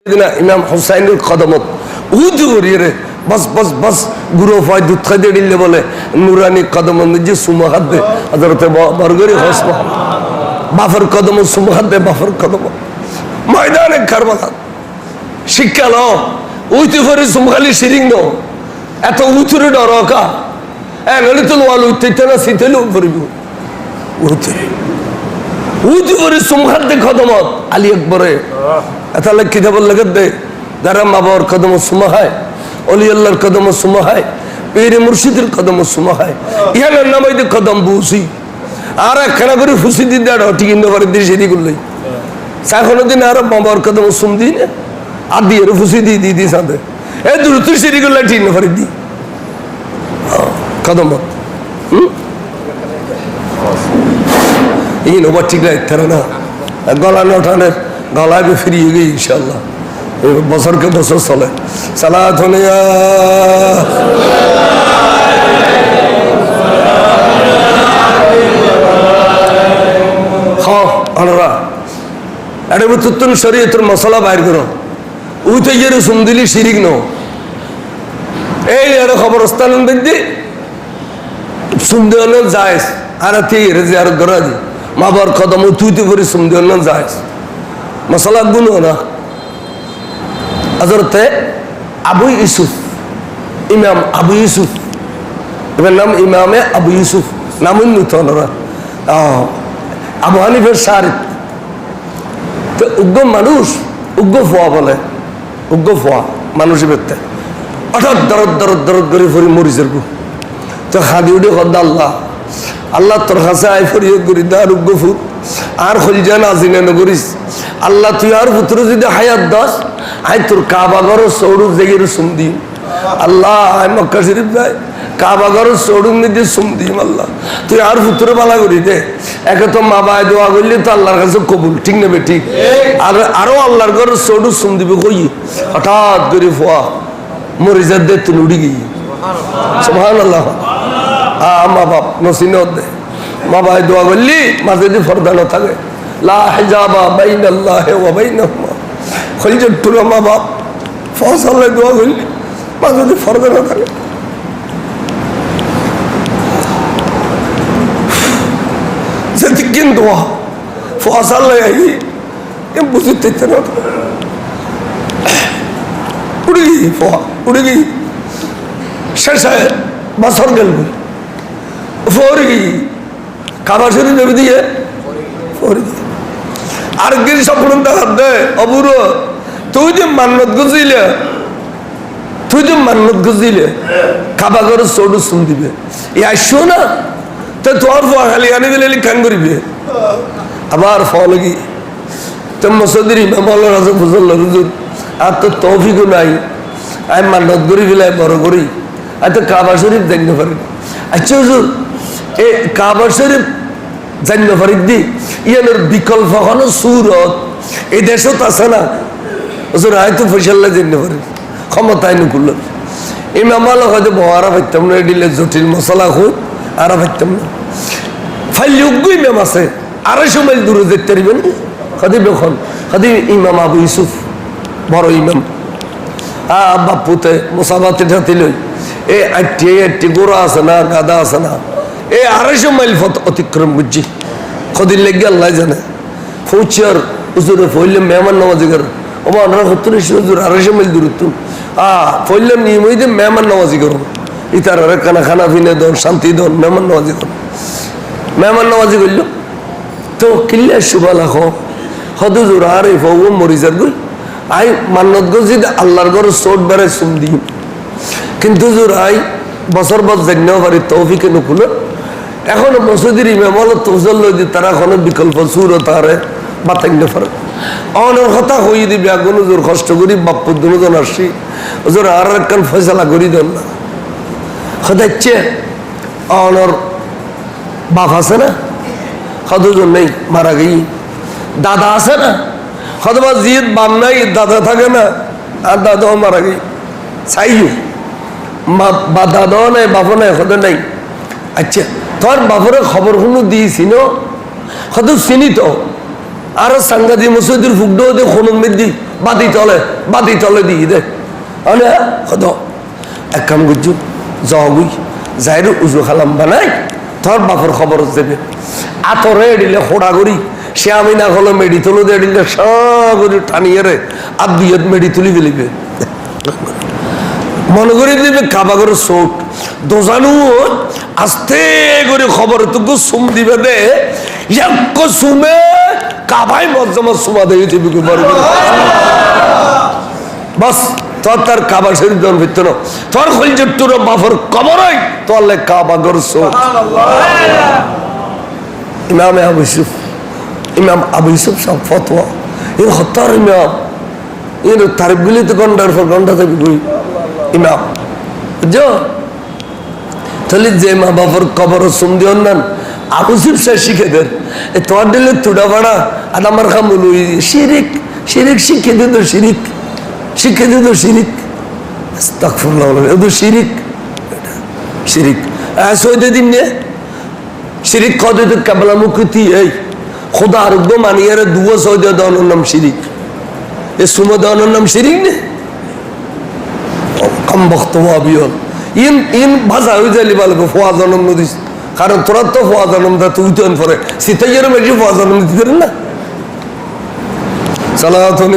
ইমাম হুসাইনের কদমত উজু করিয়ে রে বস বস বস গুরু ফাই দুধ খাই দিলে বলে নুরানি কদম যে সুমা হাত দে হযরতে বরগরি হসবা বাফর কদম সুমা হাত দে বাফর কদম ময়দানে কারবালা শিক্ষা লো উইতে করে সুমখালি শিরিং নো এত উচুরে ডরকা নলি তো ওয়াল উইতে না সিতেলো করিব উইতে উইতে করে সুমখাত দে কদমত আলী আকবরে তাহলে কিতাব লেগে দে যারা মা বাবার কদম সুমা হয় অলি আল্লাহর কদম সুমা হয় পীরে মুর্শিদের কদম সুমা হয় ইহার নামাই দে কদম বুসি আর একখানা করে ফুসি দি দেড় ঠিক ইন্ন করে দিয়ে সেদি করলেই সাখনো দিন আর মা বাবার কদম সুম দিই না আর দিয়ে ফুসি দিয়ে দিয়ে দিয়ে সাথে এ দ্রুত সেদি করলে ঠিক ইন্ন করে দি কদম এই নবার ঠিক রাখতে না গলা নটানের গলায় ফিরিয়ে গিয়ে ইনশাল্লাহ বছরকে বছর চলে সালাত শরীয়তের মশলা বাইর করো উঠে গিয়ে সুম দিলি শিরিক নো এই আর খবরস্থান দেখি সুম দেওয়ানো যায় আর আর গড়া দি মা বাবার কদম তুইতে করে সুম দেওয়ানো যায় মশলা গুলো না হযরতে আবু ইউসুফ ইমাম আবু ইউসুফ এবার নাম ইমামে আবু ইউসুফ নাম উন্নত ওনারা আবু হানিফের শারিক তো উগ্র মানুষ উগ্র ফোয়া বলে উগ্র ফোয়া মানুষের বেরতে হঠাৎ দরদ দরদ দরদ করে ফরি মরিচের গু তো হাদি উঠে হদ্দা আল্লাহ আল্লাহ তোর কাছে আই ফরিয়ে করি দার উগ্র ফুট আর খলজান আজিনে নগরিস আল্লাহ তুই আর পুত্র যদি হায়াত দাস আই তোর কাবাগর সৌরুক জেগের সুম দিম আল্লাহ আই মক্কা শরীফ যাই কাবাগর সৌরুক নিতে সুম দিম আল্লাহ তুই আর পুত্র বালা করি দে একে তো মা বাই দোয়া করলে তো আল্লাহর কাছে কবুল ঠিক নেবে ঠিক আর আরো আল্লাহর ঘর সৌরুক সুম দিবে কই হঠাৎ করে ফোয়া মরিজার দে তুই উড়ি গিয়ে সুবহানাল্লাহ মা বাপ নসিনত দে মা বাই দোয়া করলি মাঝে যদি ফর্দা না থাকে লা হিজাবা বাইনাল্লাহি ওয়া বাইনাহুমা খলিজত পুরো মা বাপ ফসলে দোয়া করলি মাঝে যদি ফর্দা না থাকে যদি কিন দোয়া ফসলে আই এম বুঝতে না উড়ে গিয়ে ফোয়া উড়ে গিয়ে শেষ হয় বছর গেল ফোর গিয়ে কাবা শরীফ দেবে দিয়ে আর গিরি স্বপ্ন দেখার দে অবুর তুই যে মান্নত গুজিলে কাবা করে চৌড় শুন দিবে এ আসছো না তো তোর ফোয়া খালি আনি দিলে খান করিবে আবার ফল কি তো মসজিদের ইমাম আল্লাহ রাজা বুঝল হুজুর আর তো তৌফিকও নাই আমি মান্নত করি ফেলাই বড় করি আর তো কাবা শরীফ দেখতে পারি আচ্ছা হুজুর এই কাবা শরীফ জান্য ফরিদ্দি ইয়ানোর বিকল্প হলো সুরত এই দেশও তো আছে না হুজুর হয়তো ফসল্লা জান্য পারি ক্ষমতায় নুকুল ইমাম আল্লাহ হয়তো বহারা পাইতাম না এডিলে জটিল মশলা খুব আরা পাইতাম না ফাইল যোগ্য ইমাম আছে 250 মাইল দূরে যেতে পারবেন খাদি বেখন খাদি ইমাম আবু ইউসুফ বড় ইমাম বাপুতে মোসাবাতে ঠাতিল এই আটটি গোড়া আছে না গাদা আছে না এই 250 মাইল পথ অতিক্রম বুঝছি কদিন লেগে আল্লাহ জানে ফৌচার হুজুরে ফইলে মেহমান নামাজি কর ওমা আমরা 70 হুজুর 250 মাইল দূরত্ব ফইলাম নিয়মিত মেহমান নামাজি করো ইতার খানা খানা পিনে দন শান্তি দন মেহমান নামাজি কর মেহমান নামাজি করল তো কিল্লা শুভা লাখো হদুজুর আর এই ফৌ মরিজার গই আই মান্নত গজি আল্লাহর ঘর চোট বেড়ে চুম দিই কিন্তু জোর আই বছর বছর জান্য পারি তৌফিকে নুকুল এখনো মসজিদের ইমাম হলো তোজল লই দি তারা কোনো বিকল্প সুর তারে বাতাইন পারে অনর কথা হই দিবি আগুন জোর কষ্ট করি বাপ্পু দুজন আসছি জোর আর একখান ফয়সালা করি দেন না হদাচ্ছে অনর বাপ আছে না হদুজন নেই মারা গেই দাদা আছে না হতবা জিদ বাম নাই দাদা থাকে না আর দাদাও মারা গেই চাইও বা দাদাও নাই বাপও নাই হতে নাই আচ্ছা তোর বাপরে খবর কোনো দিয়েছিল হয়তো চিনি তো আরো সাংঘাতিক মসজিদের ফুকডো দিয়ে খনন মেদি বাদি তলে দিয়ে দে আনে কত এক কাম করছু যাগুই যাইর উজু খালাম বানাই তোর বাপর খবর দেবে আতরে দিলে খোড়া করি সে আমি না হলো মেডি তুলে দিয়ে দিলে সগরি টানিয়ে রে আর দুইয়ের মেডি তুলি ফেলিবে মনে করি দিবে কাবাগর চোট দোজানু আস্তে করে খবর তোকে সুম দিবে দে এক সুমে কাবাই মজ্জামা সুমা দিয়ে দিবি বাস তোর তার কাবা শরীফ জন ভিতর তোর খলজট্টুর বাফর কবরই তোরলে কাবাগর চোট ইমাম আবু ইউসুফ সব ফতোয়া এর হত্যার ইমাম এর তারিফগুলি তো ঘন্টার পর ঘন্টা থেকে বই ইমাম বুঝছো তাহলে যে মা বাবার কবর সুম দিও না আবু ইউসুফ সে শিখে দেন তোমার দিলে তুড়া ভাড়া আর আমার খামুল শিরিক শিখে দিত শিরিক আস্তাগফিরুল্লাহ এতো শিরিক সৈয়দে দিন নে শিরিক কত কাবলা মুকুতি এই খোদা আরোগ্য মানিয়ার দুয়া সৈয়দে দেওয়ানোর নাম শিরিক এ সুমো দেওয়ানোর নাম শিরিক নে কম বক্তব্য আবিয়ল ইন ভাষা হয়ে যাইলি ভালো ফোয়া জন্ম নদীস কারণ তোরা তো ফোয়া জন্ম দা তুই তো পরে শীতের বেশি ফোয়া জন্ম দিতে পারেন না সালাতুন